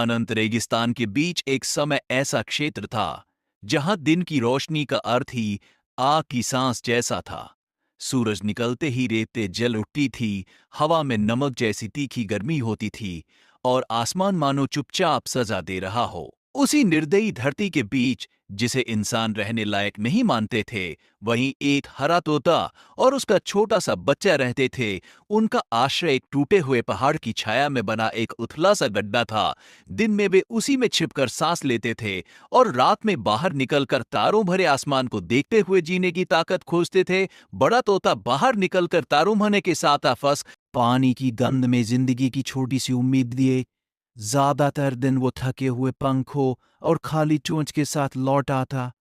अनंत रेगिस्तान के बीच एक समय ऐसा क्षेत्र था जहां दिन की रोशनी का अर्थ ही आग की सांस जैसा था। सूरज निकलते ही रेतें जल उठती थी, हवा में नमक जैसी तीखी गर्मी होती थी और आसमान मानो चुपचाप सजा दे रहा हो। उसी निर्दयी धरती के बीच, जिसे इंसान रहने लायक नहीं मानते थे, वहीं एक हरा तोता और उसका छोटा सा बच्चा रहते थे। उनका आश्रय एक टूटे हुए पहाड़ की छाया में बना एक उथला सा गड्ढा था। दिन में वे उसी में छिपकर सांस लेते थे और रात में बाहर निकलकर तारों भरे आसमान को देखते हुए जीने की ताकत खोजते थे। बड़ा तोता बाहर निकलकर तारों भरने के साथ फंस पानी की गंध में जिंदगी की छोटी सी उम्मीद दिए। ज्यादातर दिन वो थके हुए पंखों और खाली चोंच के साथ लौट आता।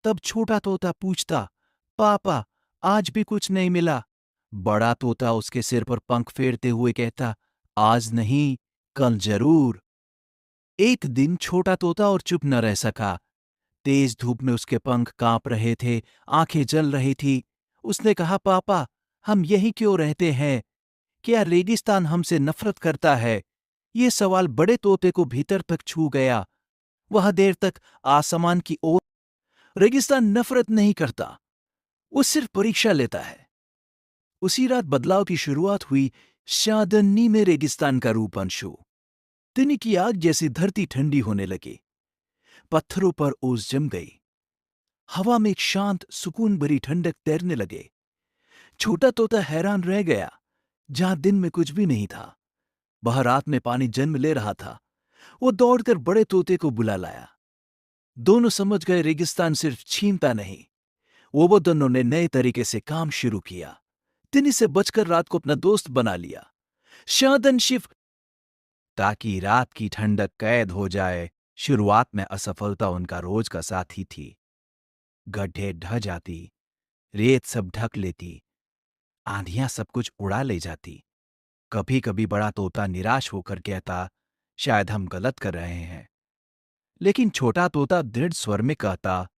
तब छोटा तोता पूछता, पापा, आज भी कुछ नहीं मिला? बड़ा तोता उसके सिर पर पंख फेरते हुए कहता, आज नहीं, कल जरूर। एक दिन छोटा तोता और चुप न रह सका। तेज धूप में उसके पंख कांप रहे थे, आंखें जल रही थी। उसने कहा, पापा, हम यहीं क्यों रहते हैं? क्या रेगिस्तान हमसे नफरत करता है? ये सवाल बड़े तोते को भीतर तक छू गया। वह देर तक आसमान की ओर। रेगिस्तान नफरत नहीं करता, वो सिर्फ परीक्षा लेता है। उसी रात बदलाव की शुरुआत हुई। शादनी में रेगिस्तान का रूप अंशु। दिन की आग जैसी धरती ठंडी होने लगी। पत्थरों पर ओस जम गई। हवा में एक शांत सुकून भरी ठंडक तैरने लगे। छोटा तोता हैरान रह गया। जहां दिन में कुछ भी नहीं था, वह रात में पानी जन्म ले रहा था। वो दौड़कर बड़े तोते को बुला लाया। दोनों समझ गए रेगिस्तान सिर्फ छीनता नहीं, वो दोनों ने नए तरीके से काम शुरू किया। तिनी से बचकर रात को अपना दोस्त बना लिया। शादन शिव, ताकि रात की ठंडक कैद हो जाए। शुरुआत में असफलता उनका रोज का साथी थी। गड्ढे ढह जाती, रेत सब ढक लेती, आंधियां सब कुछ उड़ा ले जाती। कभी कभी बड़ा तोता निराश होकर कहता, शायद हम गलत कर रहे हैं। लेकिन छोटा तोता दृढ़ स्वर में कहता,